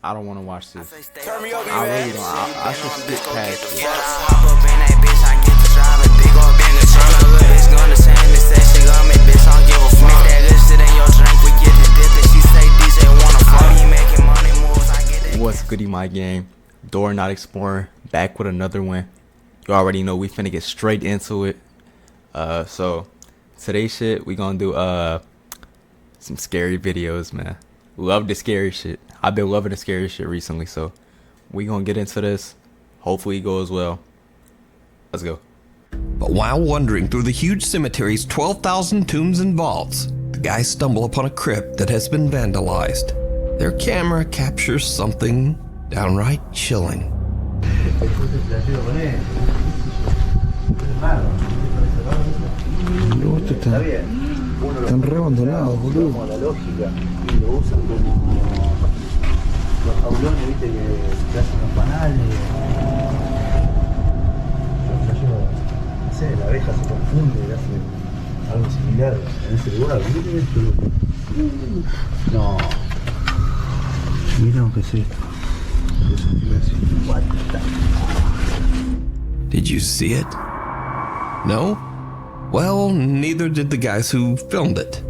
I don't want to watch this. Turn me up, I really don't. I should skip past it. Yeah, I hop up in that bitch, I get to driving big old bang of truck. My little bitch gonna say me, say she got me, bitch, I don't give a fuck. Mix that good shit in your drink, we get to dip it. She say DJ wanna fuck me, making money moves, I get that. What's goody, my game? Door Not Explorer, back with another one. You already know we finna get straight into it. So today's shit, we gonna do some scary videos, man. Love the scary shit. I've been loving the scary shit recently, so we gonna get into this. Hopefully it goes well. Let's go. But while wandering through the huge cemetery's 12,000 tombs and vaults, the guys stumble upon a crypt that has been vandalized. Their camera captures something downright chilling. Están re abandonados, boludo. Como la lógica, y lo usan como los jaulones, viste, que hacen los panales. No sé, la abeja se confunde y hace algo similar en ese lugar. Miren esto. No. Miren qué es esto. What the... Did you see it? No? Well, neither did the guys who filmed it.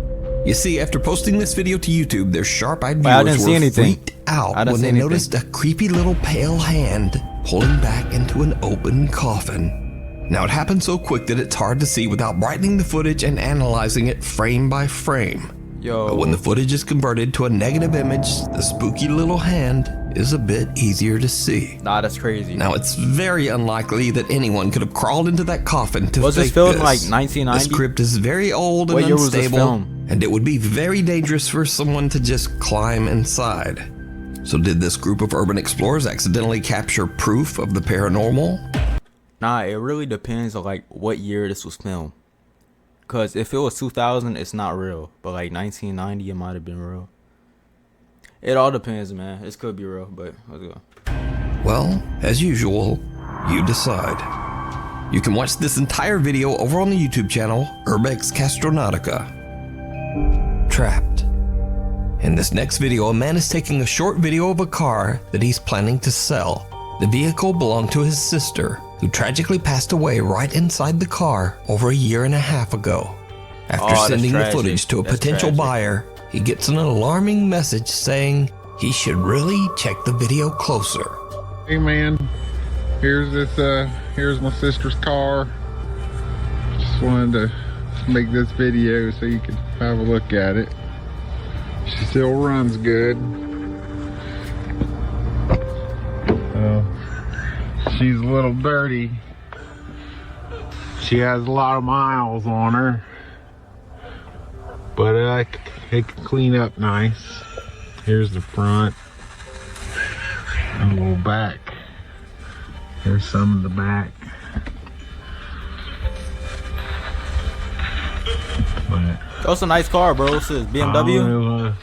You see, after posting this video to YouTube, their sharp-eyed I didn't viewers see were anything. freaked out I didn't when see they anything. noticed a creepy little pale hand pulling back into an open coffin. Now, it happened so quick that it's hard to see without brightening the footage and analyzing it frame by frame. Yo. But when the footage is converted to a negative image, the spooky little hand is a bit easier to see. Nah, that's crazy. Now, it's very unlikely that anyone could have crawled into that coffin to Was this fake filmed this. like 1990? This crypt is very old and What year was this unstable, film? and it would be very dangerous for someone to just climb inside. So did this group of urban explorers accidentally capture proof of the paranormal? Nah, it really depends on like what year this was filmed. Cause if it was 2000, it's not real. But like 1990, it might have been real. It all depends, man. This could be real, but let's go. Well, as usual, you decide. You can watch this entire video over on the YouTube channel, Urbex Castronautica. Trapped. In this next video, a man is taking a short video of a car that he's planning to sell. The vehicle belonged to his sister, who tragically passed away right inside the car over a year and a half ago. After Oh, that's sending the tragic. footage to a That's potential tragic. buyer, he gets an alarming message saying he should really check the video closer. Hey man, here's my sister's car. Just wanted to make this video so you can have a look at it. She still runs good. She's a little dirty. She has a lot of miles on her, but it can clean up nice. Here's the front. And a little back. There's some in the back. But That's a nice car, bro. What's this? I BMW? don't know,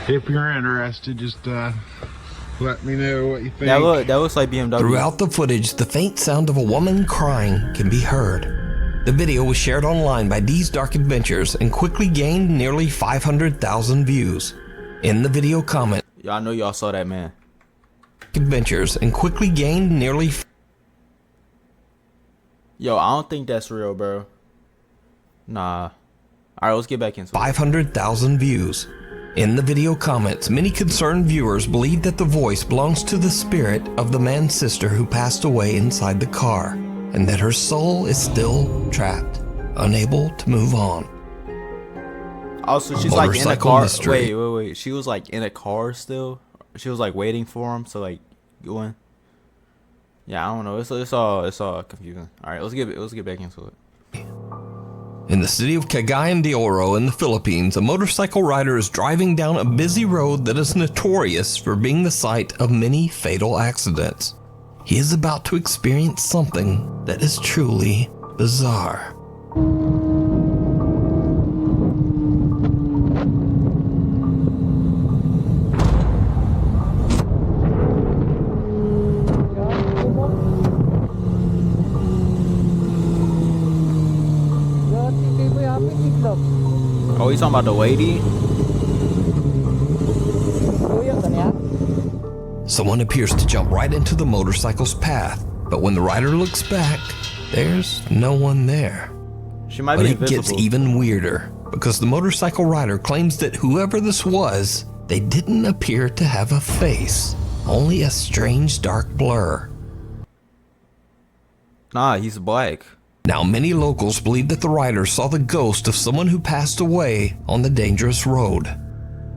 if you're interested, just let me know what you think. That looks like BMW. Throughout the footage, the faint sound of a woman crying can be heard. The video was shared online by These Dark Adventures and quickly gained nearly 500,000 views. In the video comment, Y'all know y'all saw that, man. Adventures and quickly gained nearly Yo, I don't think that's real, bro. Nah. Alright, let's get back into it. 500,000 views. In the video comments, many concerned viewers believe that the voice belongs to the spirit of the man's sister who passed away inside the car, and that her soul is still trapped, unable to move on. Also, she's like in a motorcycle car. mystery. Wait. She was like in a car still. She was like waiting for him to like go in. Yeah, I don't know. It's all confusing. All right, let's get back into it. In the city of Cagayan de Oro in the Philippines, a motorcycle rider is driving down a busy road that is notorious for being the site of many fatal accidents. He is about to experience something that is truly bizarre. Oh, you talking about the lady? Someone appears to jump right into the motorcycle's path, but when the rider looks back, there's no one there. She might But be it gets invisible. even weirder, because the motorcycle rider claims that whoever this was, they didn't appear to have a face, only a strange dark blur. Nah, he's black. Now, many locals believe that the rider saw the ghost of someone who passed away on the dangerous road.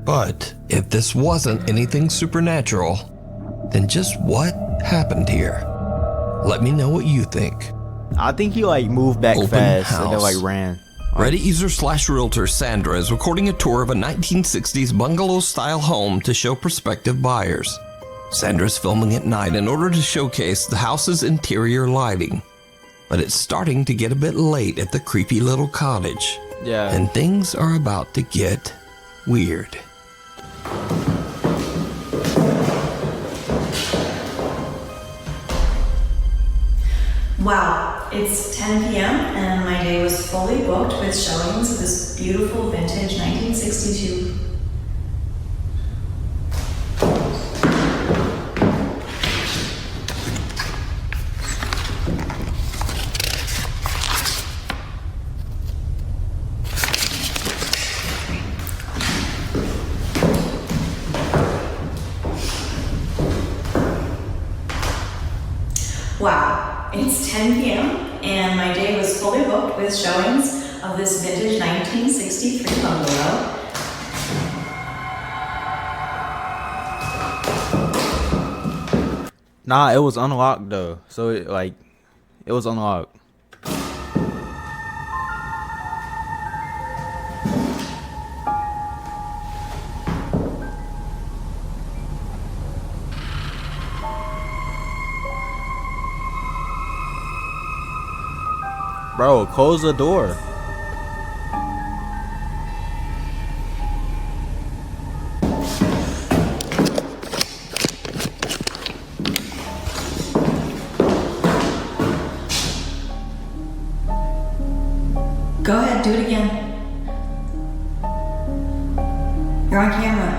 But if this wasn't anything supernatural, then just what happened here? Let me know what you think. I think he like moved back Open fast and then house. like ran. Reddit user / realtor Sandra is recording a tour of a 1960s bungalow-style home to show prospective buyers. Sandra's filming at night in order to showcase the house's interior lighting. But it's starting to get a bit late at the creepy little cottage. Yeah. And things are about to get weird. Wow, it's 10 p.m. and my day was fully booked with showings of this beautiful vintage 1962. Wow, it's 10 p.m. and my day was fully booked with showings of this vintage 1963 bungalow. Nah, it was unlocked though. So it was unlocked. Bro, close the door. Go ahead, do it again. You're on camera.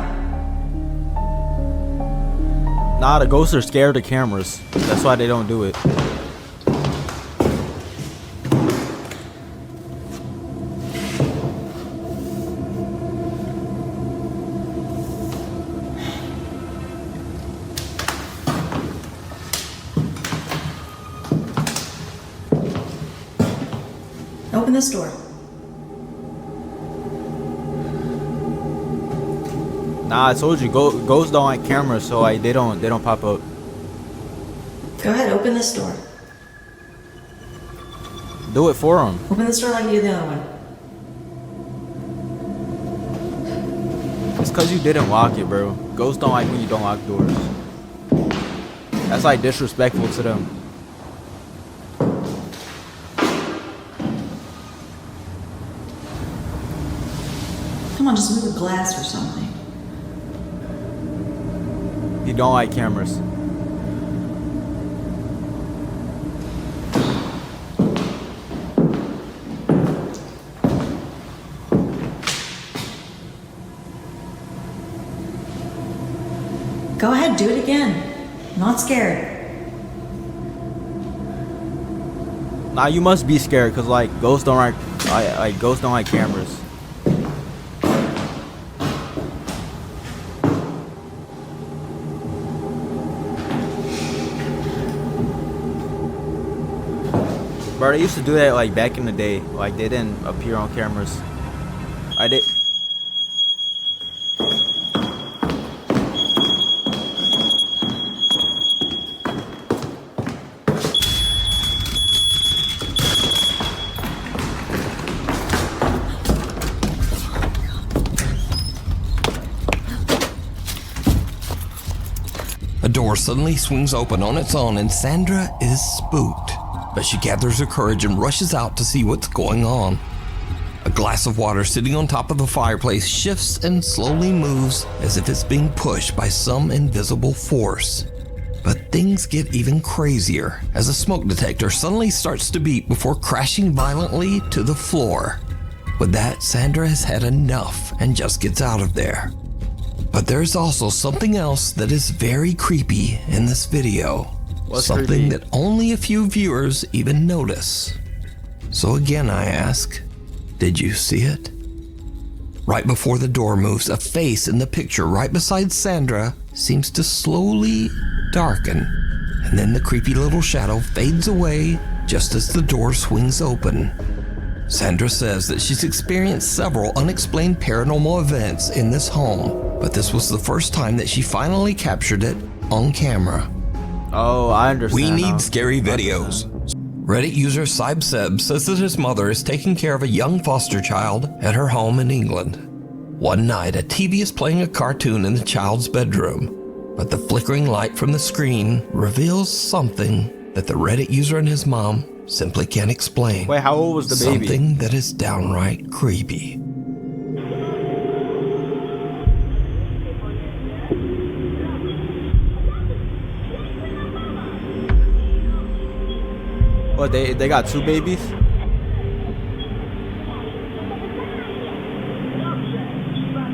Nah, the ghosts are scared of cameras. That's why they don't do it. Open this door. Nah, I told you, ghosts don't like cameras, so like they don't pop up. Go ahead, open this door. Do it for them. Open this door like you did the other one. It's cause you didn't lock it, bro. Ghosts don't like when you don't lock doors. That's like disrespectful to them. Come on, just move the glass or something. You don't like cameras. Go ahead, do it again. I'm not scared. Nah, you must be scared, cause like ghosts don't like ghosts don't like cameras. Bro, they used to do that like back in the day. Like they didn't appear on cameras. I did. A door suddenly swings open on its own and Sandra is spooked. But she gathers her courage and rushes out to see what's going on. A glass of water sitting on top of the fireplace shifts and slowly moves as if it's being pushed by some invisible force. But things get even crazier as a smoke detector suddenly starts to beep before crashing violently to the floor. With that, Sandra has had enough and just gets out of there. But there's also something else that is very creepy in this video. What's Something creepy? that only a few viewers even notice. So again I ask, did you see it? Right before the door moves, a face in the picture right beside Sandra seems to slowly darken, and then the creepy little shadow fades away just as the door swings open. Sandra says that she's experienced several unexplained paranormal events in this home, but this was the first time that she finally captured it on camera. Oh, I understand. We now. need scary videos. Reddit user Sibseb says that his mother is taking care of a young foster child at her home in England. One night, a TV is playing a cartoon in the child's bedroom, but the flickering light from the screen reveals something that the Reddit user and his mom simply can't explain. Wait, how old was the baby? Something that is downright creepy. What, they got 2 babies?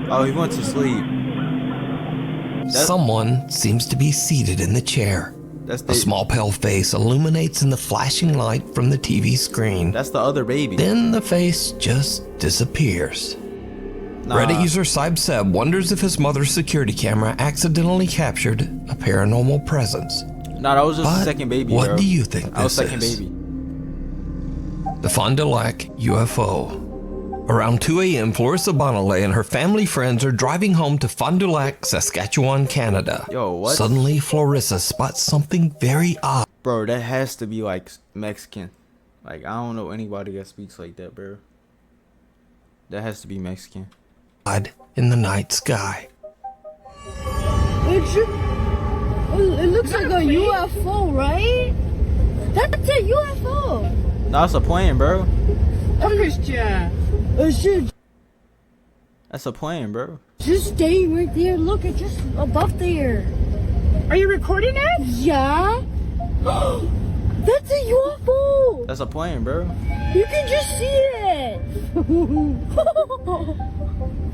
Oh, he went to sleep. Someone seems to be seated in the chair. That's A the small pale face illuminates in the flashing light from the TV screen. that's the other baby. Then the face just disappears. Nah. Reddit user Sibseb wonders if his mother's security camera accidentally captured a paranormal presence. Nah, that was just the But second baby. what bro. do you think That was this second is? baby. The Fond du Lac UFO. Around 2 a.m., Florissa Bonalay and her family friends are driving home to Fond du Lac, Saskatchewan, Canada. Yo, what? Suddenly, Florissa spots something very odd. Bro, that has to be like Mexican. Like, I don't know anybody that speaks like that, bro. That has to be Mexican. In the night sky. It looks like a UFO, right? That's a UFO. No, it's a plane, bro. Christian. That's a plane, bro. Just staying right there. Look, it's just above there. Are you recording it? Yeah. That's a UFO. That's a plane, bro. You can just see it.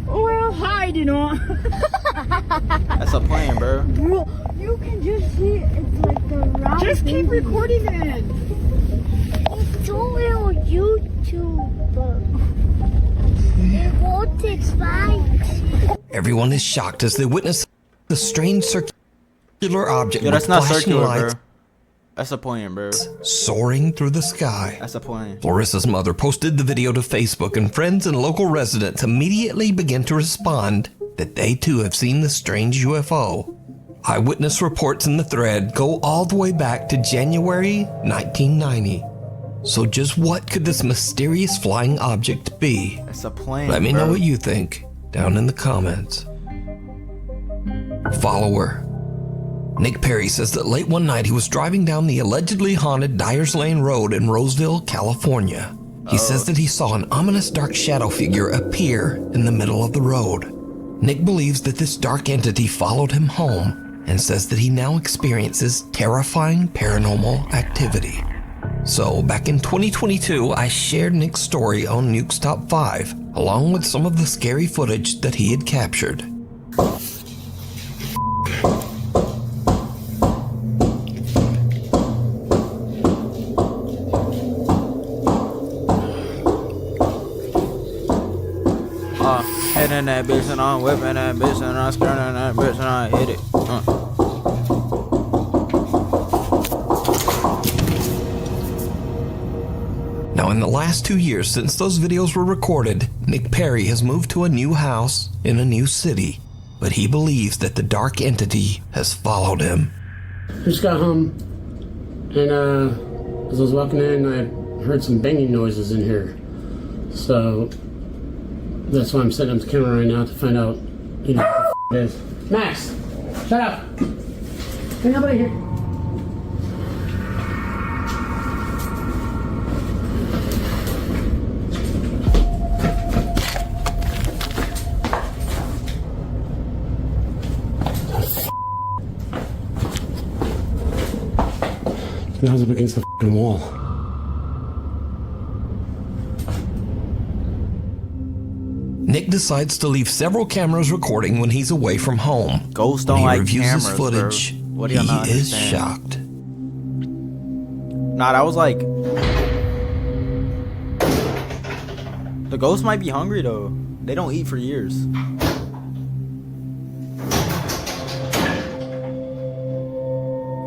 Well, hide, you know. That's a plane, bro. Bro, you can just see it. It's like the round. Just keep recording it. It's only on YouTube. It won't expire. Everyone is shocked as they witness the strange circular object Yo, that's with not flashing circular, lights bro. That's a plane, bro. soaring through the sky. That's a plane. Florissa's mother posted the video to Facebook, and friends and local residents immediately began to respond that they too have seen the strange UFO. Eyewitness reports in the thread go all the way back to January 1990. So just what could this mysterious flying object be? That's a plane. Let me bro. know what you think down in the comments. Follower Nick Perry says that late one night he was driving down the allegedly haunted Dyers Lane Road in Roseville, California. He says that he saw an ominous dark shadow figure appear in the middle of the road. Nick believes that this dark entity followed him home and says that he now experiences terrifying paranormal activity. So back in 2022, I shared Nick's story on Nuke's Top 5, along with some of the scary footage that he had captured. Hitting that bitch and I'm whipping that bitch and I'm skirting that bitch and I hit it. Now, in the last 2 years since those videos were recorded, Nick Perry has moved to a new house in a new city, but he believes that the dark entity has followed him. I just got home, and as I was walking in, I heard some banging noises in here. So that's why I'm setting up the camera right now to find out, what the f it is. Max, shut up! Ain't nobody here. Now I was up against the f***ing wall. Nick decides to leave several cameras recording when he's away from home. Ghosts When don't he like reviews cameras, his footage, bro. What do y'all not he is understand? shocked. Nah, that was like... The ghosts might be hungry though. They don't eat for years.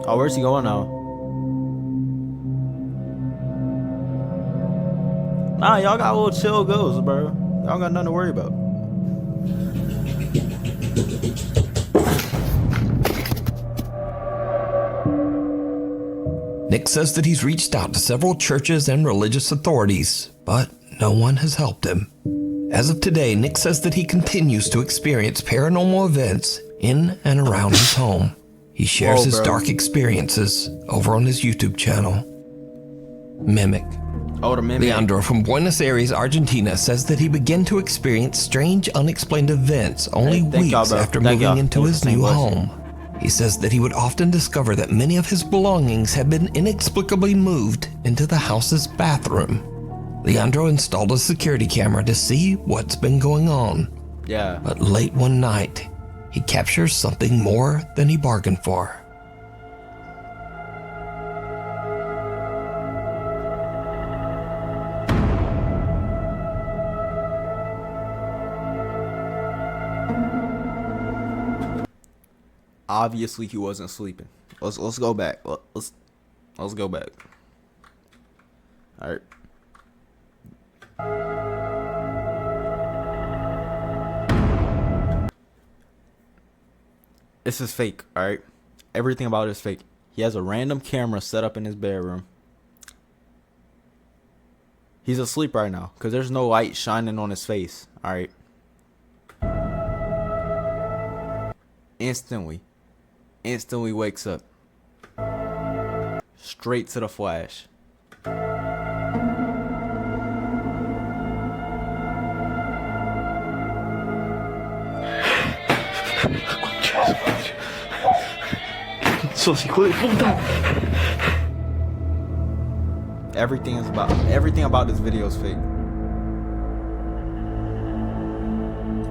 Oh, where's he going now? Nah, y'all got a little chill ghosts, bro. Y'all got nothing to worry about. Nick says that he's reached out to several churches and religious authorities, but no one has helped him. As of today, Nick says that he continues to experience paranormal events in and around his home. He shares Whoa, his bro. dark experiences over on his YouTube channel, Mimic. Oh, the mimic. Leandro from Buenos Aires, Argentina says that he began to experience strange, unexplained events only Hey, thank y'all, weeks bro. after Thank moving y'all. into That was his the same new question. home. He says that he would often discover that many of his belongings had been inexplicably moved into the house's bathroom. Leandro installed a security camera to see what's been going on. Yeah. But late one night, he captures something more than he bargained for. Obviously, he wasn't sleeping. Let's go back. Let's go back. All right. This is fake. All right. Everything about it is fake. He has a random camera set up in his bedroom. He's asleep right now because there's no light shining on his face. All right. Instantly wakes up. Straight to the flash. ¡Sos hijo de puta! Everything about this video is fake.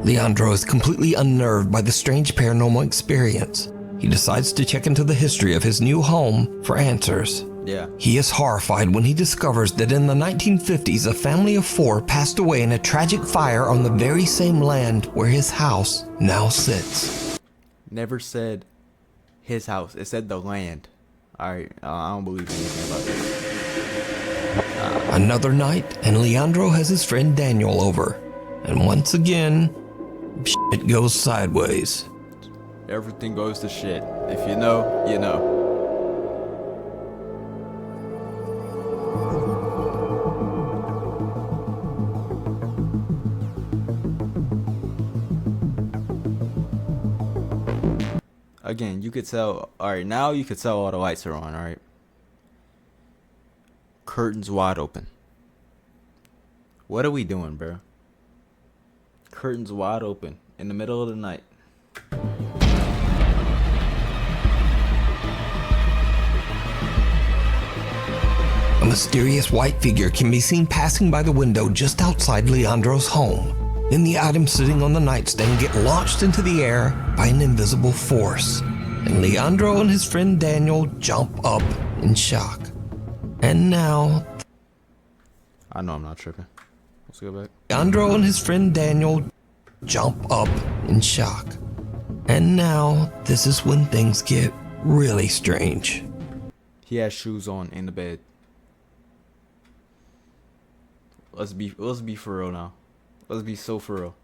Leandro is completely unnerved by the strange paranormal experience. He decides to check into the history of his new home for answers. Yeah. He is horrified when he discovers that in the 1950s, a family of 4 passed away in a tragic fire on the very same land where his house now sits. Never said his house. It said the land. Alright, I don't believe anything about this. Another night, and Leandro has his friend Daniel over. And once again, shit goes sideways. Everything goes to shit. If you know, you know. Again, you could tell. Alright, now you could tell all the lights are on, alright? Curtains wide open. What are we doing, bro? Curtains wide open in the middle of the night. A mysterious white figure can be seen passing by the window just outside Leandro's home. Then the items sitting on the nightstand get launched into the air by an invisible force. And Leandro and his friend Daniel jump up in shock. And now, I know I'm not tripping. Let's go back. Leandro and his friend Daniel jump up in shock. And now, this is when things get really strange. He has shoes on in the bed. Let's be for real now. Let's be so for real.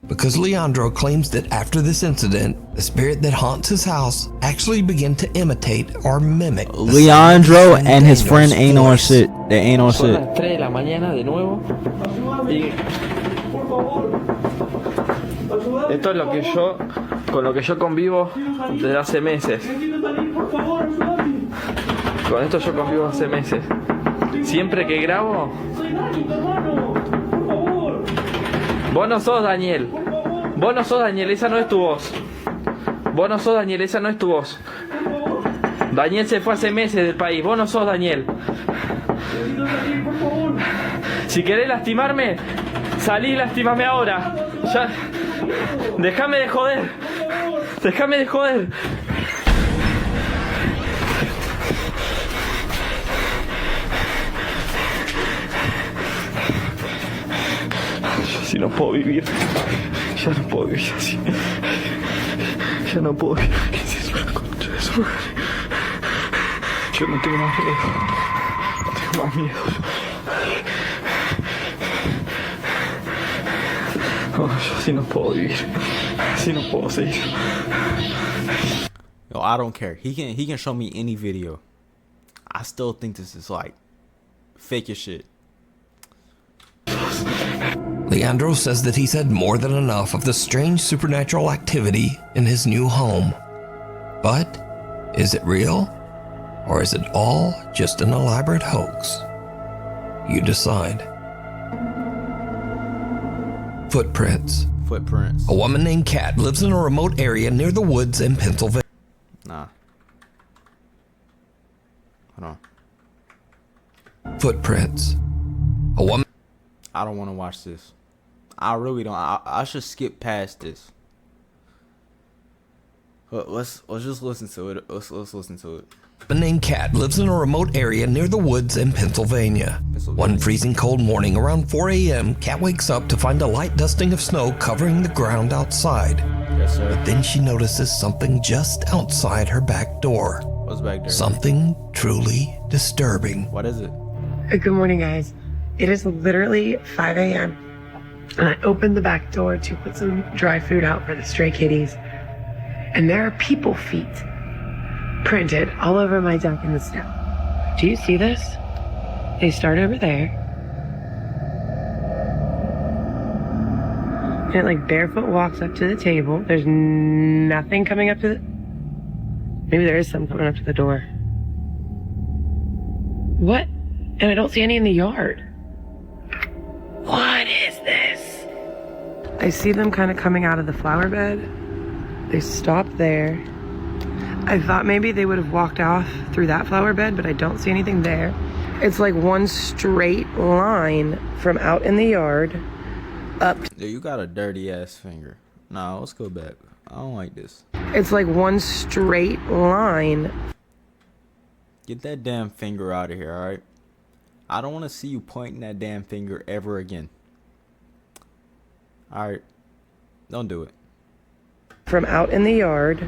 Because Leandro claims that after this incident, the spirit that haunts his house actually began to imitate or mimic the Leandro sound of and his Daniel's friend ain't on voice. shit. They ain't on Son shit. las 3 de la mañana de nuevo. Y esto es lo que yo, con lo que yo convivo desde hace meses. Con esto yo convivo hace meses. Siempre que grabo. Vos no sos Daniel. Vos no sos Daniel, esa no es tu voz. Vos no sos Daniel, esa no es tu voz. Daniel se fue hace meses del país. Vos no sos Daniel. Si querés lastimarme, Salí, lastímame ahora. Ya. Déjame de joder. Déjame de joder. Yo así no puedo vivir. Ya no puedo vivir así. Ya no puedo vivir. ¿Qué es eso? La concha de su madre. Yo no tengo más miedo. No tengo más miedo. No, yo así no puedo vivir. Así no puedo seguir. Yo, I don't care. He can show me any video. I still think this is like fake as shit. Leandro says that he's had more than enough of the strange supernatural activity in his new home. But is it real? Or is it all just an elaborate hoax? You decide. Footprints. Footprints. A woman named Kat lives in a remote area near the woods in Pennsylvania. Nah. Hold on. Footprints. A woman. I don't want to watch this. I really don't. I should skip past this. Let's just listen to it. Let's listen to it. A woman named Kat lives in a remote area near the woods in Pennsylvania. One freezing cold morning around 4 a.m., Kat wakes up to find a light dusting of snow covering the ground outside. Yes, sir. But then she notices something just outside her back door. What's back there? Something truly disturbing. What is it? Good morning, guys. It is literally 5 a.m. and I opened the back door to put some dry food out for the stray kitties. And there are people feet printed all over my deck in the snow. Do you see this? They start over there. And it like barefoot walks up to the table. There's nothing coming up to the... Maybe there is some coming up to the door. What? And I don't see any in the yard. What is this? I see them kind of coming out of the flower bed. They stop there. I thought maybe they would have walked off through that flower bed, but I don't see anything there. It's like one straight line from out in the yard up. Yeah, you got a dirty ass finger. Nah, let's go back. I don't like this. It's like one straight line. Get that damn finger out of here, alright? I don't want to see you pointing that damn finger ever again. Alright. Don't do it. From out in the yard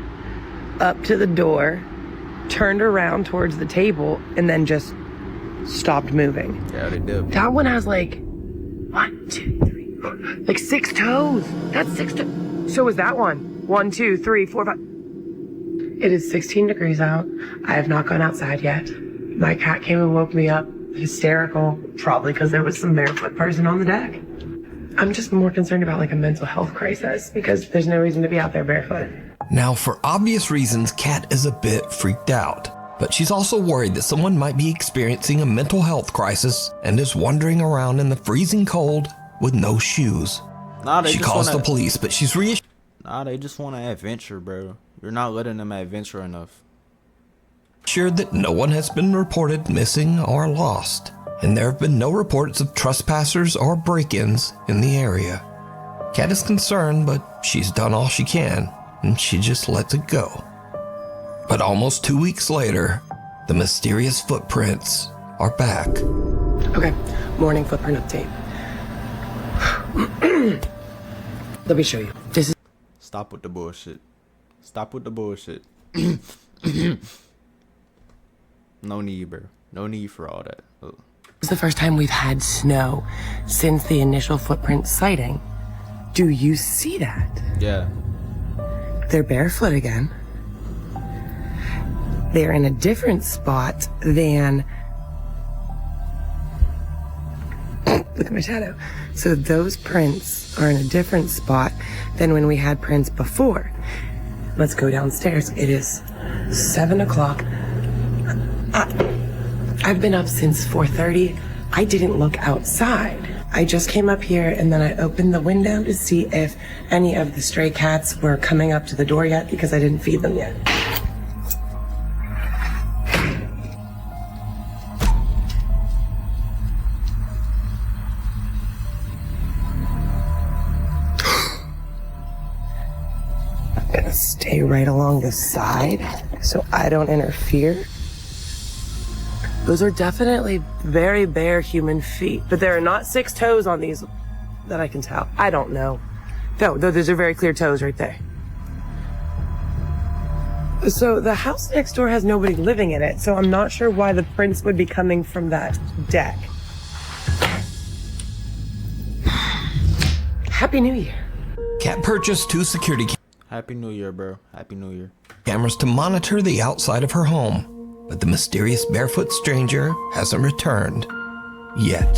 up to the door, turned around towards the table, and then just stopped moving. Yeah, they did. That one has like 1, 2, 3, 4, like 6 toes. That's 6 toes. So is that one. 1, 2, 3, 4, 5. It is 16 degrees out. I have not gone outside yet. My cat came and woke me up, hysterical, probably because there was some barefoot person on the deck. I'm just more concerned about like a mental health crisis because there's no reason to be out there barefoot. Now, for obvious reasons, Kat is a bit freaked out, but she's also worried that someone might be experiencing a mental health crisis and is wandering around in the freezing cold with no shoes. Nah, she calls the police, but she's reassured. Nah, they just want to adventure, bro. You're not letting them adventure enough. Assured that no one has been reported missing or lost, and there have been no reports of trespassers or break-ins in the area. Kat is concerned, but she's done all she can, and she just lets it go. But almost 2 weeks later, the mysterious footprints are back. Okay, morning footprint update. Let me show you. This is... Stop with the bullshit. Stop with the bullshit. No need, bro. No need for all that. Ugh. This is the first time we've had snow since the initial footprint sighting. Do you see that? Yeah. They're barefoot again. They're in a different spot than... Look at my shadow. So those prints are in a different spot than when we had prints before. Let's go downstairs. It is 7 o'clock. I've been up since 4:30. I didn't look outside. I just came up here and then I opened the window to see if any of the stray cats were coming up to the door yet because I didn't feed them yet. stay right along the side so I don't interfere. Those are definitely very bare human feet, but there are not 6 toes on these that I can tell. I don't know. No, those are very clear toes right there. So the house next door has nobody living in it, so I'm not sure why the prints would be coming from that deck. Happy New Year. Kat purchased 2 security Happy New Year, bro. Happy New Year. cameras to monitor the outside of her home, but the mysterious barefoot stranger hasn't returned yet.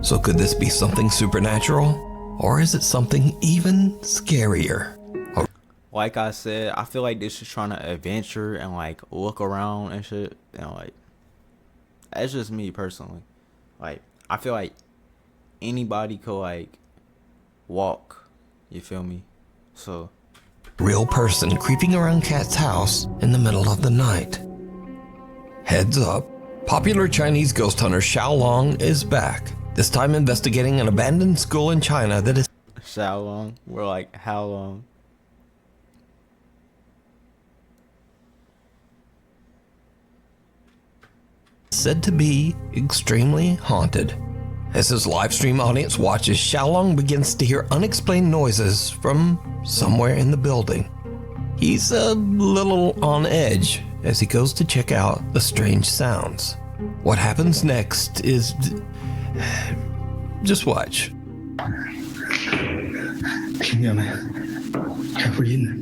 So could this be something supernatural, or is it something even scarier? Like I said, I feel like this is trying to adventure and like look around and shit. And like, that's just me personally. Like, I feel like anybody could like walk. You feel me? So, Real person creeping around Kat's house in the middle of the night. Heads up, popular Chinese ghost hunter Xiaolong is back. This time investigating an abandoned school in China that is Xiaolong. We're like, how long? said to be extremely haunted. As his live stream audience watches, Xiaolong begins to hear unexplained noises from somewhere in the building. He's a little on edge as he goes to check out the strange sounds. What happens next is... just watch. 听见没？开回音呢。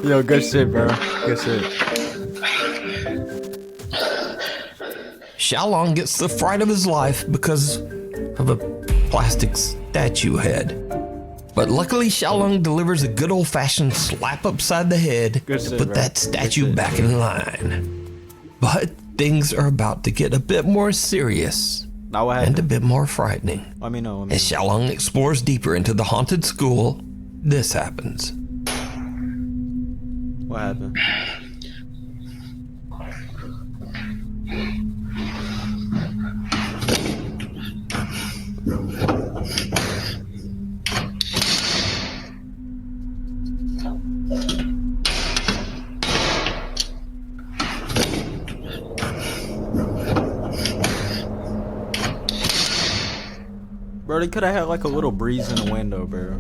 Yo, good shit, bro. Good shit. Xiaolong gets the fright of his life because of a plastic statue head. But luckily, Xiaolong delivers a good old-fashioned slap upside the head Good to shit, put bro. that statue Good shit. back in line. But things are about to get a bit more serious Now what and a happened? bit more frightening. Let me know. Let me As Xiaolong explores deeper into the haunted school, this happens. know. What happened? Bro, they could have had like a little breeze in the window, bro.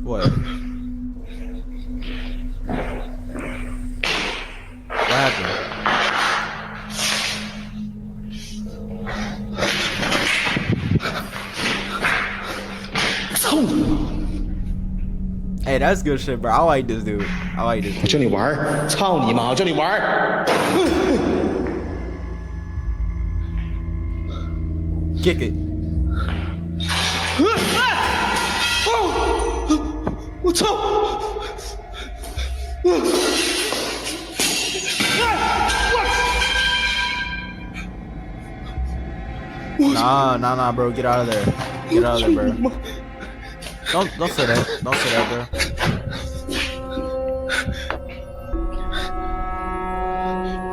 What? What happened? Hey, that's good shit, bro. I like this dude. I like this dude. 这里玩儿，操你妈！这里玩儿。 Kick it. 我操！ Nah, bro. Get out of there. Get out of there, bro. Don't say that. Don't say that, bro.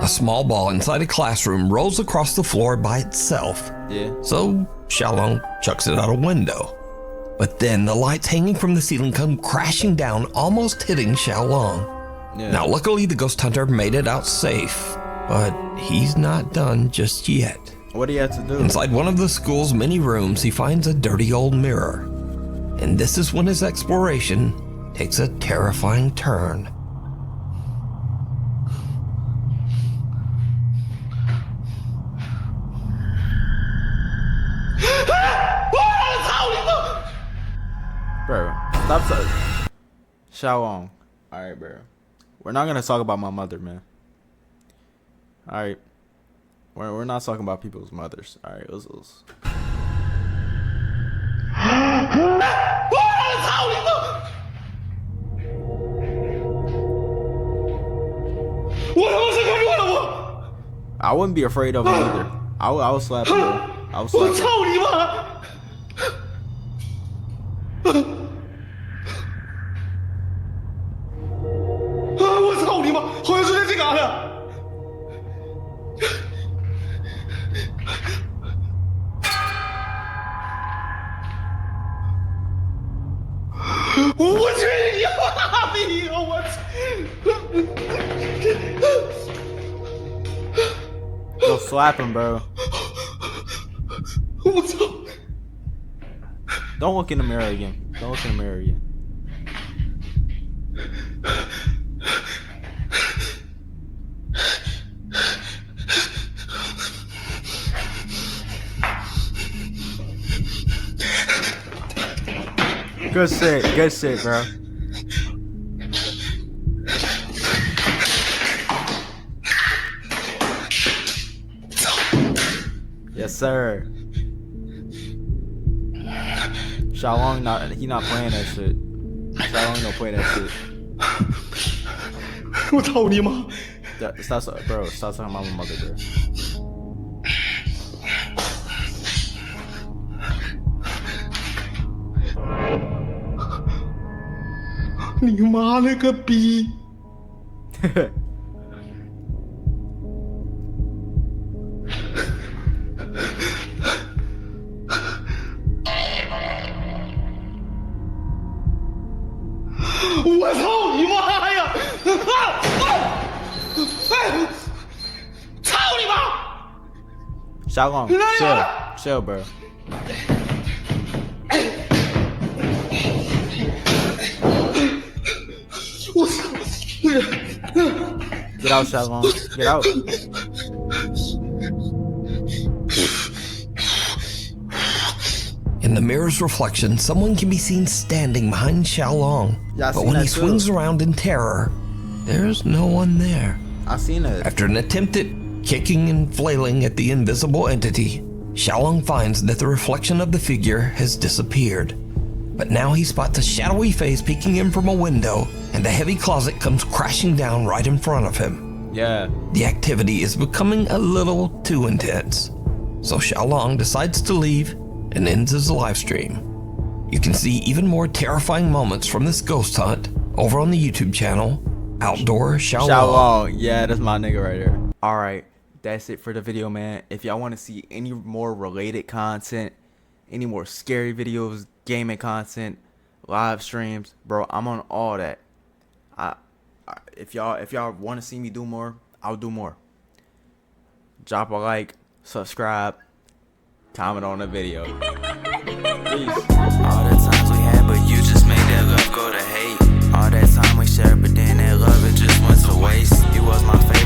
A small ball inside a classroom rolls across the floor by itself. Yeah. So Xiaolong chucks it out a window. But then the lights hanging from the ceiling come crashing down, almost hitting Xiaolong. Yeah. Now, luckily, the ghost hunter made it out safe, but he's not done just yet. What do you have to do? Inside one of the school's many rooms, he finds a dirty old mirror. And this is when his exploration takes a terrifying turn. Bro, stop. Xiaolong. Alright, bro. We're not gonna talk about my mother, man. Alright. We're not talking about people's mothers. All right, let's. 操你妈！我他妈是看错了我！ I wouldn't be afraid of him either. I would slap him. I would slap 我 him. 操你妈！我操你妈！好像是在这嘎达。我去你妈逼！我操！ Go slap him, bro. 我操！ Don't look in the mirror again. Don't look in the mirror again. Good shit, bro. Yes, sir. Xiaolong he not playing that shit. Xiaolong don't play that shit. 我操你妈！ Stop talking about my mother, bro. 你妈了个逼！我操你妈呀！操你妈！ Xiaolong, chill, bro. Get out, Xiaolong. Get out. In the mirror's reflection, someone can be seen standing behind Xiaolong. Yeah, I but seen when that he too. swings around in terror, there's no one there. I seen it. After an attempt at kicking and flailing at the invisible entity, Xiaolong finds that the reflection of the figure has disappeared. But now he spots a shadowy face peeking in from a window, and the heavy closet comes crashing down right in front of him. Yeah. The activity is becoming a little too intense, so Xiaolong decides to leave and ends his live stream. You can see even more terrifying moments from this ghost hunt over on the YouTube channel, Outdoor Xiaolong. Xiaolong. Yeah, that's my nigga right there. Alright, that's it for the video, man. If y'all want to see any more related content, any more scary videos, gaming content, live streams, bro, I'm on all that. If y'all want to see me do more, I'll do more. Drop a like, subscribe, comment on the video. Peace. All the times we had, but you just made that love go to hate. All that time we shared, but then that love, it just went to waste. You was my favorite.